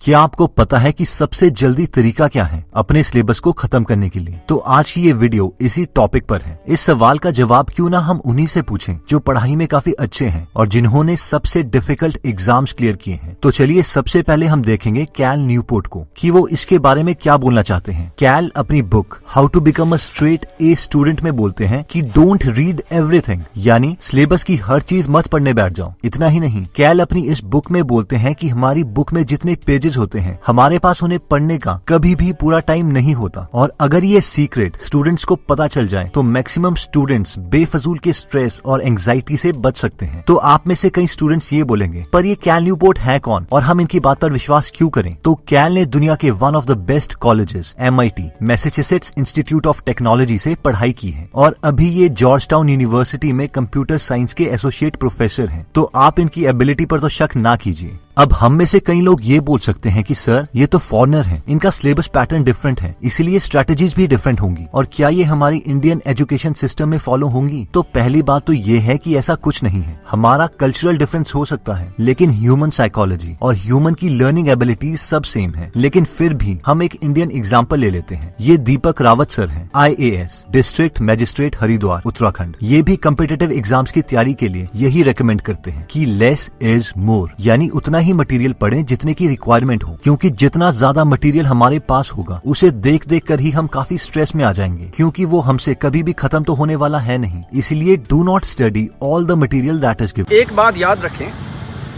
क्या आपको पता है कि सबसे जल्दी तरीका क्या है अपने सिलेबस को खत्म करने के लिए? तो आज की ये वीडियो इसी टॉपिक पर है। इस सवाल का जवाब क्यों ना हम उन्हीं से पूछें जो पढ़ाई में काफी अच्छे हैं और जिन्होंने सबसे डिफिकल्ट एग्जाम्स क्लियर किए हैं। तो चलिए सबसे पहले हम देखेंगे कैल न्यूपोर्ट को कि वो इसके बारे में क्या बोलना चाहते हैं। कैल अपनी book how to become a straight A student में बोलते हैं कि डोंट रीड एवरीथिंग, यानी सिलेबस की हर चीज मत पढ़ने बैठ जाओ। इतना ही नहीं, कैल अपनी इस बुक में बोलते हैं कि हमारी बुक में जितने पेजेस होते हैं हमारे पास उन्हें पढ़ने का कभी भी पूरा टाइम नहीं होता, और अगर ये सीक्रेट स्टूडेंट्स को पता चल जाए तो मैक्सिमम स्टूडेंट्स बेफजूल के स्ट्रेस और एंजाइटी से बच सकते हैं। तो आप में से कई स्टूडेंट्स ये बोलेंगे, पर ये कैल न्यूपोर्ट है कौन और हम इनकी बात पर विश्वास क्यों करें? तो कैल ने दुनिया के one of the best colleges MIT Massachusetts institute of technology से पढ़ाई की है और अभी ये जॉर्ज टाउन यूनिवर्सिटी में कंप्यूटर साइंस के एसोसिएट प्रोफेसर हैं। तो आप इनकी एबिलिटी पर तो शक ना कीजिए। अब हम में से कई लोग ये बोल सकते हैं कि सर ये तो फॉरेनर है, इनका सिलेबस पैटर्न डिफरेंट है, इसीलिए स्ट्रेटजीज भी डिफरेंट होंगी, और क्या ये हमारी इंडियन एजुकेशन सिस्टम में फॉलो होंगी? तो पहली बात तो ये है कि ऐसा कुछ नहीं है। हमारा कल्चरल डिफरेंस हो सकता है लेकिन ह्यूमन साइकोलॉजी और ह्यूमन की लर्निंग एबिलिटीज सब सेम है। लेकिन फिर भी हम एक इंडियन एग्जाम्पल ले लेते हैं। ये दीपक रावत सर हैं, IAS district magistrate Haridwar Uttarakhand. ये भी कम्पिटिटिव एग्जाम्स की तैयारी के लिए यही रेकमेंड करते हैं कि लेस इज मोर, यानी उतना ही मटेरियल पढ़ें जितने की रिक्वायरमेंट हो, क्योंकि जितना ज्यादा मटेरियल हमारे पास होगा उसे देख देख कर ही हम काफी स्ट्रेस में आ जाएंगे, क्योंकि वो हमसे कभी भी खत्म तो होने वाला है नहीं। इसलिए do not study all the material that is given. एक बात याद रखें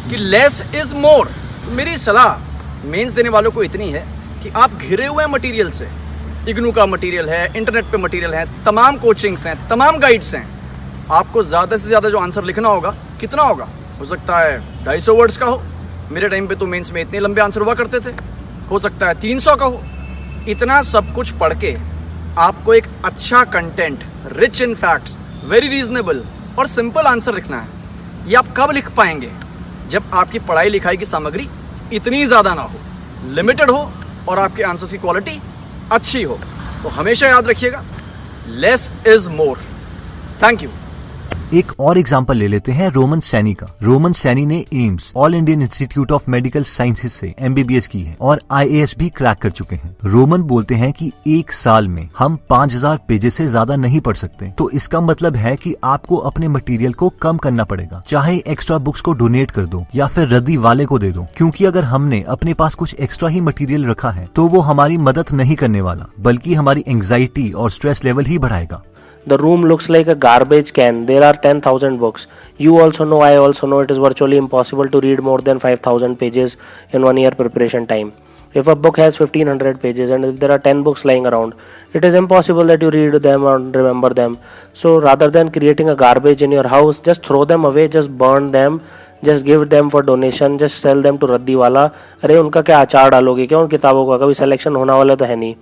कि लेस इज मोर। मेरी सलाह मेंस देने वालों को इतनी है कि आप घिरे हुए मटेरियल से, इग्नू का मटेरियल है, इंटरनेट पे मटेरियल है, तमाम कोचिंग्स हैं, तमाम गाइड्स हैं, आपको ज्यादा से ज्यादा जो आंसर लिखना होगा कितना होगा? हो सकता है 250 वर्ड्स का हो। मेरे टाइम पे तो मेंस में इतने लंबे आंसर हुआ करते थे। हो सकता है 300 का हो। इतना सब कुछ पढ़ के आपको एक अच्छा content, rich in facts, very reasonable और सिंपल आंसर लिखना है। ये आप कब लिख पाएंगे? जब आपकी पढ़ाई लिखाई की सामग्री इतनी ज़्यादा ना हो, लिमिटेड हो और आपके आंसर्स की क्वालिटी अच्छी हो। तो हमेशा याद रखिएगा, less is more. Thank you. एक और एग्जाम्पल ले लेते हैं रोमन सैनी का। रोमन सैनी ने AIIMS all Indian institute of medical sciences से MBBS की है और IAS भी क्रैक कर चुके हैं। रोमन बोलते हैं कि एक साल में हम 5000 पेजेस से ज्यादा नहीं पढ़ सकते। तो इसका मतलब है कि आपको अपने मटेरियल को कम करना पड़ेगा, चाहे एक्स्ट्रा बुक्स को डोनेट कर दो या फिर रद्दी वाले को दे दो, क्योंकि अगर हमने अपने पास कुछ एक्स्ट्रा ही मटेरियल रखा है तो वो हमारी मदद नहीं करने वाला, बल्कि हमारी एंग्जाइटी और स्ट्रेस लेवल ही बढ़ाएगा। The room looks like a garbage can. There are 10,000 books. You also know, I also know, it is virtually impossible to read more than 5,000 pages in 1 year preparation time. If a book has 1,500 pages and if there are 10 books lying around, it is impossible that you read them or remember them. So rather than creating a garbage in your house, just throw them away, just burn them, just give them for donation, just sell them to रद्दी वाला। अरे उनका क्या अचार डालोगे क्या उन किताबों का? कभी सिलेक्शन होने वाला तो है नहीं।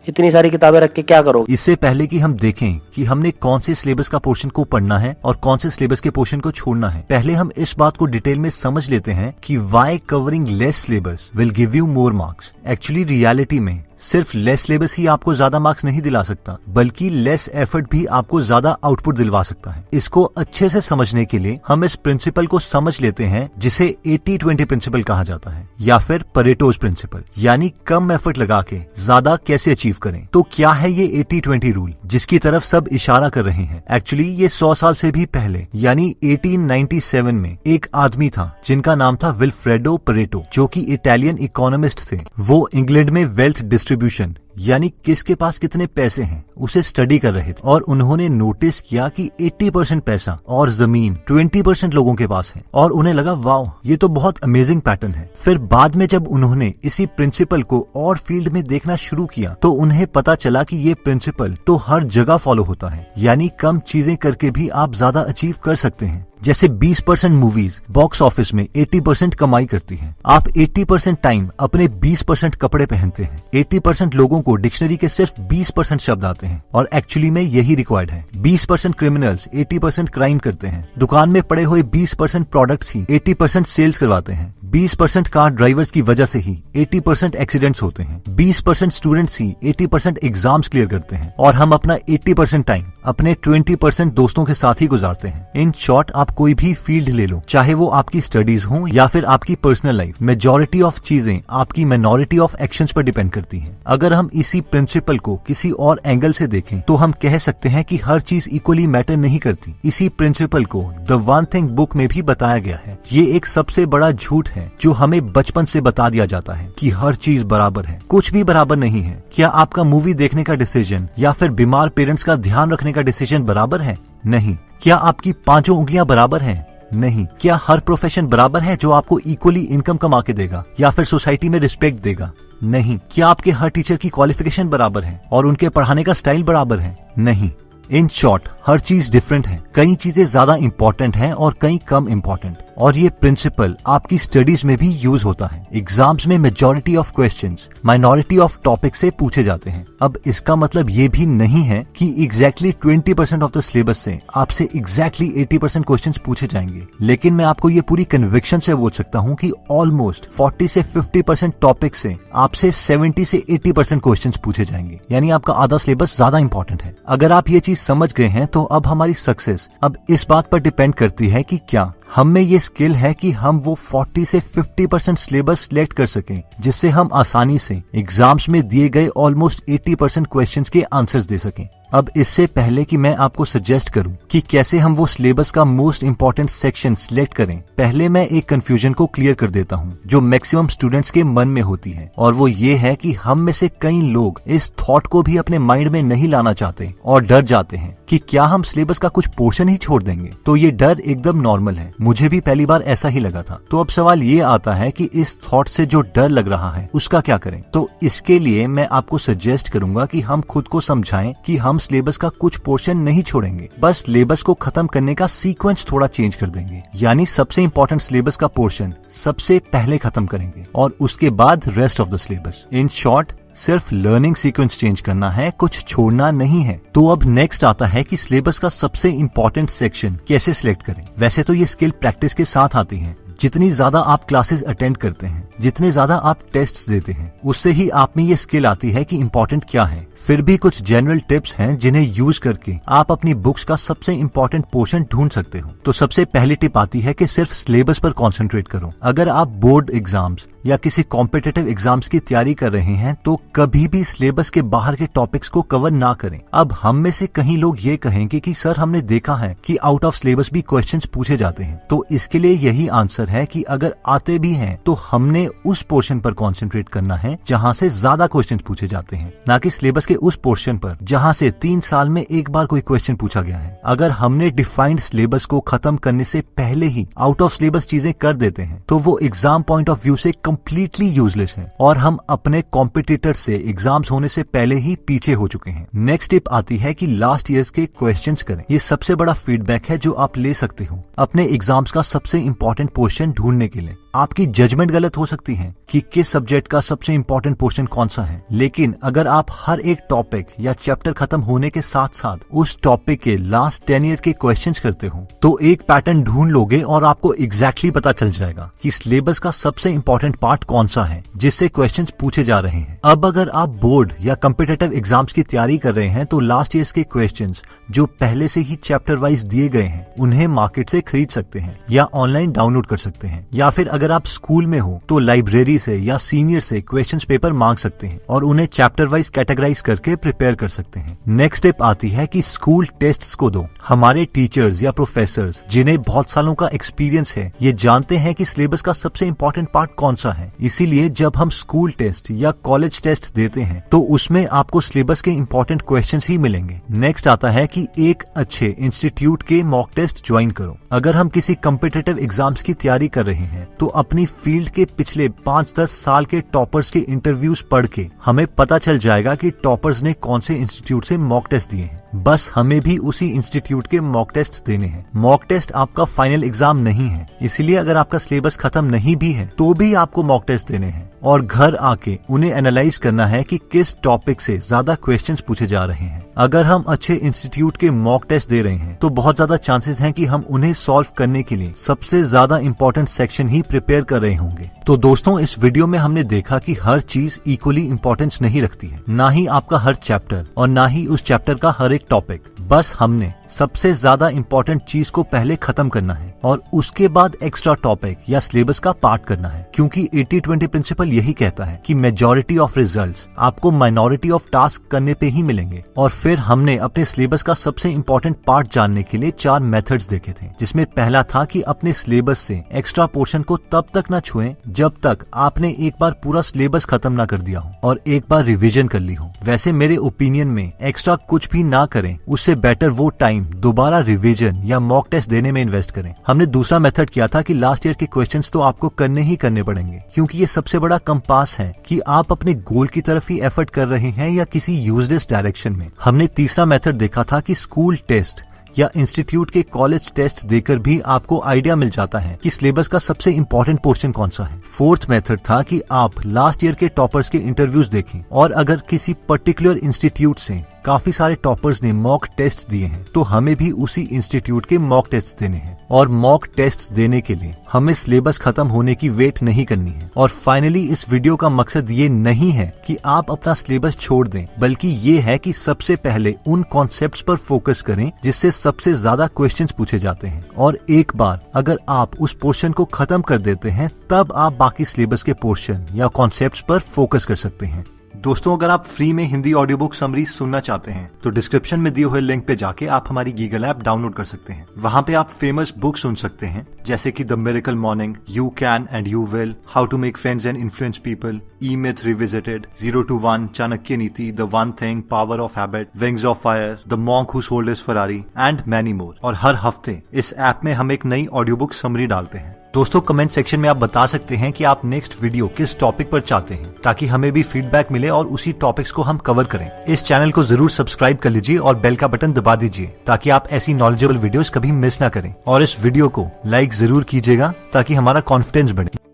इतनी सारी किताबें रख के क्या करोगे? इससे पहले कि हम देखें कि हमने कौन से सिलेबस का पोर्शन को पढ़ना है और कौन से सिलेबस के पोर्शन को छोड़ना है, पहले हम इस बात को डिटेल में समझ लेते हैं कि why covering less syllabus will give you more marks. Actually reality में सिर्फ लेस सिलेबस ही आपको ज्यादा मार्क्स नहीं दिला सकता, बल्कि लेस एफर्ट भी आपको ज्यादा आउटपुट दिलवा सकता है। इसको अच्छे से समझने के लिए हम इस प्रिंसिपल को समझ लेते हैं जिसे 80-20 प्रिंसिपल कहा जाता है या फिर परेटोज प्रिंसिपल, यानी कम एफर्ट लगा के ज्यादा कैसे अचीव करें। तो क्या है ये 80-20 रूल जिसकी तरफ सब इशारा कर रहे हैं? एक्चुअली ये 100 साल से भी पहले यानी 1897 में एक आदमी था जिनका नाम था विल्फ्रेडो परेटो, जो कि इटालियन इकोनॉमिस्ट थे। वो इंग्लैंड में वेल्थ डिस्ट्रीब्यूशन यानी किसके पास कितने पैसे हैं उसे स्टडी कर रहे थे, और उन्होंने नोटिस किया कि 80% पैसा और जमीन 20% लोगों के पास है, और उन्हें लगा वाओ ये तो बहुत अमेजिंग पैटर्न है। फिर बाद में जब उन्होंने इसी प्रिंसिपल को और फील्ड में देखना शुरू किया तो उन्हें पता चला कि ये प्रिंसिपल तो हर जगह फॉलो होता है, यानी कम चीजें करके भी आप ज्यादा अचीव कर सकते हैं। जैसे 20% मूवीज बॉक्स ऑफिस में 80% कमाई करती हैं। आप 80% टाइम अपने 20% कपड़े पहनते हैं, 80% लोगों को डिक्शनरी के सिर्फ 20% शब्द आते हैं और एक्चुअली में यही रिक्वायर्ड है। 20% क्रिमिनल्स 80% क्राइम करते हैं। दुकान में पड़े हुए 20% प्रोडक्ट्स ही 80% सेल्स करवाते हैं। 20% कार ड्राइवर्स की वजह से ही 80% एक्सीडेंट्स होते हैं। 20% स्टूडेंट्स ही 80% एग्जाम्स क्लियर करते हैं और हम अपना 80% टाइम अपने 20% दोस्तों के साथ ही गुजारते हैं। इन शॉर्ट, आप कोई भी फील्ड ले लो, चाहे वो आपकी स्टडीज हो या फिर आपकी पर्सनल लाइफ, मेजॉरिटी ऑफ चीजें आपकी माइनॉरिटी ऑफ एक्शंस पर डिपेंड करती हैं। अगर हम इसी प्रिंसिपल को किसी और एंगल से देखें तो हम कह सकते हैं कि हर चीज इक्वली मैटर नहीं करती। इसी प्रिंसिपल को द वन थिंग बुक में भी बताया गया है। ये एक सबसे बड़ा झूठ है जो हमें बचपन से बता दिया जाता है कि हर चीज बराबर है। कुछ भी बराबर नहीं है। क्या आपका मूवी देखने का डिसीजन या फिर बीमार पेरेंट्स का ध्यान रखने का डिसीजन बराबर है? नहीं। क्या आपकी 5 उंगलियां बराबर हैं? नहीं। क्या हर प्रोफेशन बराबर है जो आपको इक्वली इनकम कमा के देगा या फिर सोसाइटी में रिस्पेक्ट देगा? नहीं। क्या आपके हर टीचर की क्वालिफिकेशन बराबर है और उनके पढ़ाने का स्टाइल बराबर है? नहीं। इन शॉर्ट, हर चीज डिफरेंट है। कई चीजें ज्यादा इंपॉर्टेंट हैं और कई कम इंपॉर्टेंट, और ये प्रिंसिपल आपकी स्टडीज में भी यूज होता है। एग्जाम्स में majority of questions minority of topic से पूछे जाते हैं। अब इसका मतलब ये भी नहीं है कि एग्जैक्टली 20% ऑफ द सिलेबस से आपसे एग्जैक्टली 80% क्वेश्चंस पूछे जाएंगे, लेकिन मैं आपको ये पूरी कन्विक्शन से बोल सकता हूँ कि ऑलमोस्ट 40 से 50% टॉपिक से आपसे 70 से 80% क्वेश्चंस पूछे जाएंगे। यानी आपका आधा सिलेबस ज्यादा इंपॉर्टेंट है। अगर आप ये चीज समझ गए हैं तो अब हमारी सक्सेस अब इस बात पर डिपेंड करती है कि क्या हम में ये स्किल है कि हम वो 40 से 50% सिलेबस सिलेक्ट कर सकें, जिससे हम आसानी से एग्जाम्स में दिए गए ऑलमोस्ट 80% क्वेश्चंस के आंसर्स दे सकें। अब इससे पहले कि मैं आपको सजेस्ट करूं कि कैसे हम वो सिलेबस का मोस्ट इंपॉर्टेंट सेक्शन सिलेक्ट करें, पहले मैं एक कंफ्यूजन को क्लियर कर देता हूं जो मैक्सिमम स्टूडेंट्स के मन में होती है, और वो ये है कि हम में से कई लोग इस थॉट को भी अपने माइंड में नहीं लाना चाहते और डर जाते हैं कि क्या हम सिलेबस का कुछ पोर्शन ही छोड़ देंगे। तो ये डर एकदम नॉर्मल है। मुझे भी पहली बार ऐसा ही लगा था। तो अब सवाल ये आता है कि इस थॉट से जो डर लग रहा है उसका क्या करें। तो इसके लिए मैं आपको सजेस्ट करूंगा कि हम खुद को समझाएं कि हम सिलेबस का कुछ पोर्शन नहीं छोड़ेंगे, बस सिलेबस को खत्म करने का सीक्वेंस थोड़ा चेंज कर देंगे। यानी सबसे इंपॉर्टेंट सिलेबस का पोर्शन सबसे पहले खत्म करेंगे और उसके बाद rest of the syllabus. In short, सिर्फ लर्निंग सीक्वेंस चेंज करना है, कुछ छोड़ना नहीं है। तो अब नेक्स्ट आता है कि सिलेबस का सबसे इंपॉर्टेंट सेक्शन कैसे सिलेक्ट करें। वैसे तो ये स्किल प्रैक्टिस के साथ आती है। जितनी ज्यादा आप क्लासेस अटेंड करते हैं, जितने ज्यादा आप टेस्ट्स देते हैं, उससे ही आप में ये स्किल आती है कि इंपॉर्टेंट क्या है। फिर भी कुछ जनरल टिप्स हैं जिन्हें यूज करके आप अपनी बुक्स का सबसे इंपॉर्टेंट पोर्शन ढूंढ सकते हो। तो सबसे पहली टिप आती है कि सिर्फ सिलेबस पर कंसंट्रेट करो। अगर आप बोर्ड एग्जाम्स या किसी कॉम्पिटिटिव एग्जाम्स की तैयारी कर रहे हैं तो कभी भी सिलेबस के बाहर के टॉपिक्स को कवर ना करें। अब हम में से कई लोग ये कहेंगे कि सर, हमने देखा है कि आउट ऑफ सिलेबस भी क्वेश्चंस पूछे जाते हैं। तो इसके लिए यही आंसर है कि अगर आते भी हैं तो हमने उस पोर्शन पर कंसंट्रेट करना है जहां से ज्यादा क्वेश्चंस पूछे जाते हैं, ना कि सिलेबस के उस पोर्शन पर जहां से 3 साल में एक बार कोई क्वेश्चन पूछा गया है। अगर हमने डिफाइंड सिलेबस को खत्म करने से पहले ही आउट ऑफ सिलेबस चीजें कर देते हैं तो वो एग्जाम पॉइंट ऑफ व्यू से कंप्लीटली यूजलेस है और हम अपने कॉम्पिटिटर से एग्जाम्स होने से पहले ही पीछे हो चुके हैं। नेक्स्ट टिप आती है कि लास्ट ईयर्स के क्वेश्चंस करें। ये सबसे बड़ा फीडबैक है जो आप ले सकते हो अपने एग्जाम्स का सबसे इंपॉर्टेंट पोर्शन ढूंढने के लिए। आपकी जजमेंट गलत हो सकती है कि किस सब्जेक्ट का सबसे इंपॉर्टेंट पोर्शन कौन सा है, लेकिन अगर आप हर एक टॉपिक या चैप्टर खत्म होने के साथ साथ उस टॉपिक के लास्ट 10 ईयर के क्वेश्चंस करते हो तो एक पैटर्न ढूंढ लोगे और आपको एग्जैक्टली पता चल जाएगा कि सिलेबस का सबसे इंपॉर्टेंट पार्ट कौन सा है जिससे क्वेश्चंस पूछे जा रहे हैं। अब अगर आप बोर्ड या कॉम्पिटिटिव एग्जाम्स की तैयारी कर रहे हैं तो लास्ट ईयर्स के क्वेश्चंस जो पहले से ही चैप्टर वाइज दिए गए हैं उन्हें मार्केट से खरीद सकते हैं या ऑनलाइन डाउनलोड कर सकते हैं, या फिर अगर आप स्कूल में हो तो लाइब्रेरी से या सीनियर से क्वेश्चंस पेपर मांग सकते हैं और उन्हें चैप्टर वाइज कैटेगराइज करके प्रिपेयर कर सकते हैं। नेक्स्ट स्टेप आती है कि स्कूल टेस्ट्स को दो। हमारे टीचर्स या प्रोफेसर्स जिन्हें बहुत सालों का एक्सपीरियंस है ये जानते हैं कि सिलेबस का सबसे इंपॉर्टेंट पार्ट कौन सा है। इसीलिए जब हम स्कूल टेस्ट या कॉलेज टेस्ट देते हैं तो उसमें आपको सिलेबस के इंपॉर्टेंट क्वेश्चंस ही मिलेंगे। नेक्स्ट आता है कि एक अच्छे इंस्टीट्यूट के मॉक टेस्ट ज्वाइन करो। अगर हम किसी कॉम्पिटिटिव एग्जाम्स की तैयारी कर रहे हैं तो अपनी फील्ड के पिछले 5-10 साल के टॉपर्स के इंटरव्यूज पढ़ के हमें पता चल जाएगा कि टॉपर्स ने कौन से इंस्टीट्यूट से मॉक टेस्ट दिए हैं। बस हमें भी उसी इंस्टीट्यूट के मॉक टेस्ट देने हैं। मॉक टेस्ट आपका फाइनल एग्जाम नहीं है, इसलिए अगर आपका सिलेबस खत्म नहीं भी है तो भी आपको मॉक टेस्ट देने हैं और घर आके उन्हें एनालाइज करना है कि किस टॉपिक से ज्यादा क्वेश्चंस पूछे जा रहे हैं। अगर हम अच्छे इंस्टीट्यूट के मॉक टेस्ट दे रहे हैं तो बहुत ज्यादा चांसेस हैं कि हम उन्हें सॉल्व करने के लिए सबसे ज्यादा इंपॉर्टेंट सेक्शन ही प्रिपेयर कर रहे होंगे। तो दोस्तों, इस वीडियो में हमने देखा कि हर चीज इक्वली इंपॉर्टेंस नहीं रखती है, ना ही आपका हर चैप्टर और ना ही उस चैप्टर का हर एक टॉपिक। बस हमने सबसे ज्यादा इंपॉर्टेंट चीज को पहले खत्म करना है और उसके बाद एक्स्ट्रा टॉपिक या सिलेबस का पार्ट करना है, क्योंकि 80-20 प्रिंसिपल यही कहता है कि मेजॉरिटी ऑफ रिजल्ट्स आपको माइनॉरिटी ऑफ टास्क करने पे ही मिलेंगे। और फिर हमने अपने सिलेबस का सबसे इंपॉर्टेंट पार्ट जानने के लिए 4 मेथड्स देखे थे, जिसमें पहला था कि अपने सिलेबस से एक्स्ट्रा पोर्शन को तब तक न छुएं जब तक आपने एक बार पूरा सिलेबस खत्म ना कर दिया हो और एक बार रिवीजन कर ली हो। वैसे मेरे ओपिनियन में एक्स्ट्रा कुछ भी ना करें, उससे बेटर वो टाइम दोबारा रिवीजन या मॉक टेस्ट देने में इन्वेस्ट करें। हमने दूसरा मेथड किया था कि लास्ट ईयर के क्वेश्चंस तो आपको करने ही करने पड़ेंगे, क्योंकि ये सबसे बड़ा कंपास है कि आप अपने गोल की तरफ ही एफर्ट कर रहे हैं या किसी यूजलेस डायरेक्शन में। हमने तीसरा मेथड देखा था कि स्कूल टेस्ट या इंस्टीट्यूट के कॉलेज टेस्ट देकर भी आपको आइडिया मिल जाता है कि सिलेबस का सबसे इंपॉर्टेंट पोर्शन कौन सा है। फोर्थ मेथड था कि आप लास्ट ईयर के टॉपर्स के इंटरव्यूज देखें और अगर किसी पर्टिकुलर इंस्टीट्यूट से काफी सारे टॉपर्स ने मॉक टेस्ट दिए हैं तो हमें भी उसी इंस्टीट्यूट के मॉक टेस्ट देने हैं। और मॉक टेस्ट देने के लिए हमें सिलेबस खत्म होने की वेट नहीं करनी है। और फाइनली, इस वीडियो का मकसद ये नहीं है कि आप अपना सिलेबस छोड़ दें, बल्कि ये है कि सबसे पहले उन कॉन्सेप्ट्स पर फोकस करें जिससे सबसे ज्यादा क्वेश्चंस पूछे जाते हैं। और एक बार अगर आप उस पोर्शन को खत्म कर देते हैं तब आप बाकी सिलेबस के पोर्शन या कॉन्सेप्ट्स पर फोकस कर सकते हैं। दोस्तों, अगर आप फ्री में हिंदी ऑडियो बुक समरीज सुनना चाहते हैं तो डिस्क्रिप्शन में दिए हुए लिंक पे जाके आप हमारी गीगल ऐप डाउनलोड कर सकते हैं। वहाँ पे आप फेमस बुक सुन सकते हैं, जैसे कि the miracle morning, you can and you will, how to make friends and influence people, E myth revisited, 0 to 1, Chanakya Niti, the one thing, power of habit, wings of fire, the monk who sold his Ferrari and many more. और हर हफ्ते इस app में हम एक नई audio book summary डालते हैं। दोस्तों, कमेंट सेक्शन में आप बता सकते हैं कि आप नेक्स्ट वीडियो किस टॉपिक पर चाहते हैं, ताकि हमें भी फीडबैक मिले और उसी टॉपिक्स को हम कवर करें। इस चैनल को जरूर सब्सक्राइब कर लीजिए और बेल का बटन दबा दीजिए ताकि आप ऐसी नॉलेजेबल वीडियोस कभी मिस ना करें। और इस वीडियो को लाइक जरूर कीजिएगा ताकि हमारा कॉन्फिडेंस बढ़े।